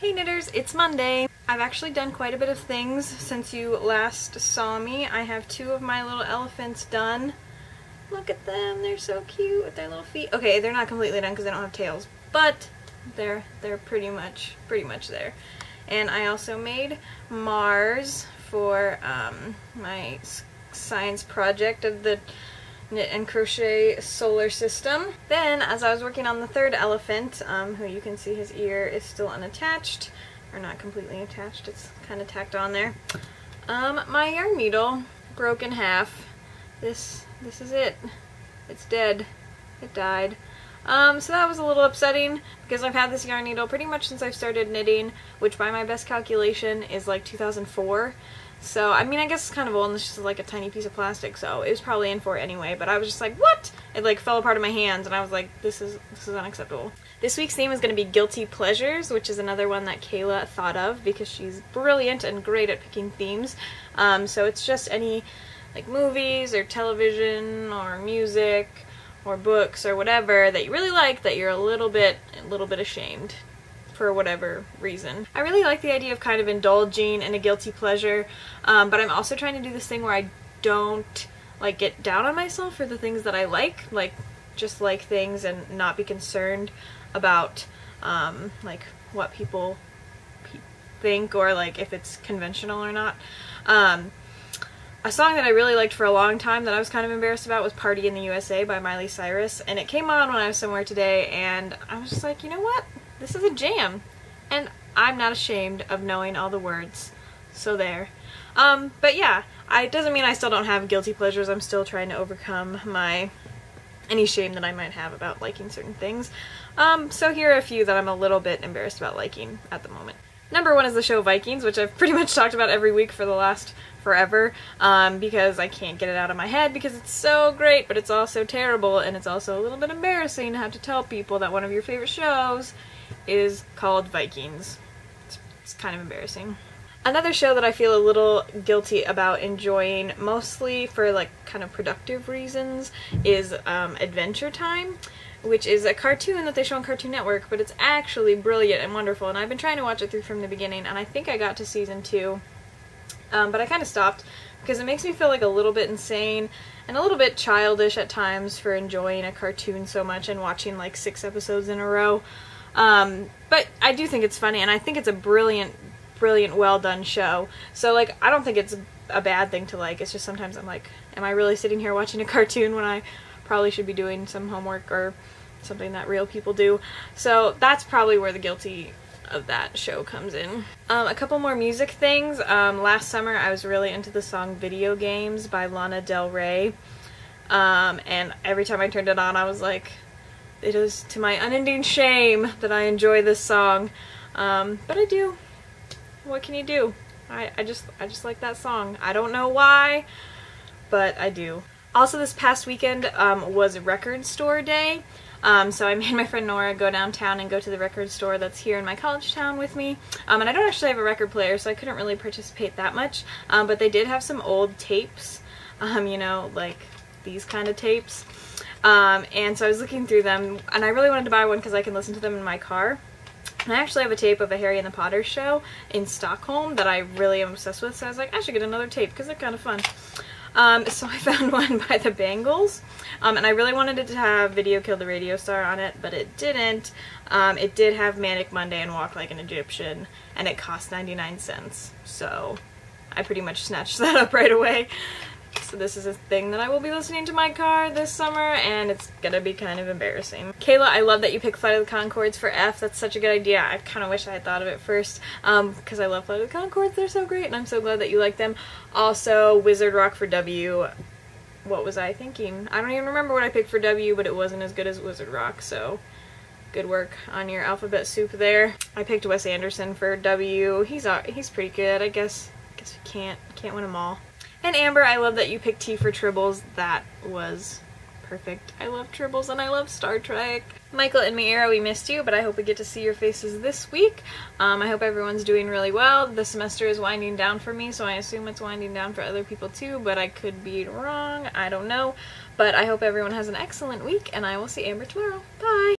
Hey knitters, it's Monday. I've actually done quite a bit of things since you last saw me. I have two of my little elephants done. Look at them, they're so cute with their little feet. Okay, they're not completely done because they don't have tails, but they're pretty much there. And I also made Mars for my science project of the knit and crochet solar system. Then, as I was working on the third elephant, who you can see his ear is still unattached, or not completely attached, it's kind of tacked on there, my yarn needle broke in half. This is it. It's dead. It died. So that was a little upsetting because I've had this yarn needle pretty much since I've started knitting, which by my best calculation is like 2004. So, I mean, I guess it's kind of old and it's just like a tiny piece of plastic, so it was probably in for it anyway, but I was just like, what? It like fell apart in my hands and I was like, this is unacceptable. This week's theme is going to be guilty pleasures, which is another one that Kayla thought of because she's brilliant and great at picking themes. So it's just any like movies or television or music or books or whatever that you really like that you're a little bit ashamed for whatever reason. I really like the idea of kind of indulging in a guilty pleasure, but I'm also trying to do this thing where I don't like get down on myself for the things that I like just like things and not be concerned about like what people think or like if it's conventional or not. A song that I really liked for a long time that I was kind of embarrassed about was Party in the USA by Miley Cyrus, and it came on when I was somewhere today and I was just like, you know what? This is a jam, and I'm not ashamed of knowing all the words, so there. But yeah, it doesn't mean I still don't have guilty pleasures. I'm still trying to overcome any shame that I might have about liking certain things. So here are a few that I'm a little bit embarrassed about liking at the moment. Number one is the show Vikings, which I've pretty much talked about every week for the last forever, because I can't get it out of my head because it's so great, but it's also terrible, and it's also a little bit embarrassing to have to tell people that one of your favorite shows is called Vikings. It's kind of embarrassing. Another show that I feel a little guilty about enjoying, mostly for like kind of productive reasons, is Adventure Time, which is a cartoon that they show on Cartoon Network, but it's actually brilliant and wonderful, and I've been trying to watch it through from the beginning, and I think I got to season 2, but I kind of stopped because it makes me feel like a little bit insane and a little bit childish at times for enjoying a cartoon so much and watching like 6 episodes in a row. But I do think it's funny, and I think it's a brilliant, well done show. So like, I don't think it's a bad thing to like. It's just sometimes I'm like, am I really sitting here watching a cartoon when I probably should be doing some homework or something that real people do? So that's probably where the guilty of that show comes in. A couple more music things. Last summer I was really into the song Video Games by Lana Del Rey, and every time I turned it on I was like, it is to my unending shame that I enjoy this song, but I do. What can you do? I just like that song. I don't know why, but I do. Also, this past weekend was record store day, so I made my friend Nora go downtown and go to the record store that's here in my college town with me, and I don't actually have a record player, so I couldn't really participate that much, but they did have some old tapes, you know, like these kind of tapes. And so I was looking through them, and I really wanted to buy one because I can listen to them in my car. And I actually have a tape of a Harry and the Potter show in Stockholm that I really am obsessed with, so I was like, I should get another tape because they're kind of fun. So I found one by the Bangles, and I really wanted it to have Video Killed the Radio Star on it, but it didn't. It did have Manic Monday and Walk Like an Egyptian, and it cost 99 cents, so I pretty much snatched that up right away. So this is a thing that I will be listening to my car this summer, and it's gonna be kind of embarrassing. Kayla, I love that you picked Flight of the Conchords for F. That's such a good idea. I kind of wish I had thought of it first, because I love Flight of the Conchords. They're so great, and I'm so glad that you like them. Also, Wizard Rock for W. What was I thinking? I don't even remember what I picked for W, but it wasn't as good as Wizard Rock, so good work on your alphabet soup there. I picked Wes Anderson for W. He's pretty good. I guess you can't win them all. And Amber, I love that you picked T for Tribbles. That was perfect. I love Tribbles and I love Star Trek. Michael and Miera, we missed you, but I hope we get to see your faces this week. I hope everyone's doing really well. The semester is winding down for me, so I assume it's winding down for other people too, but I could be wrong. I don't know. But I hope everyone has an excellent week, and I will see Amber tomorrow. Bye!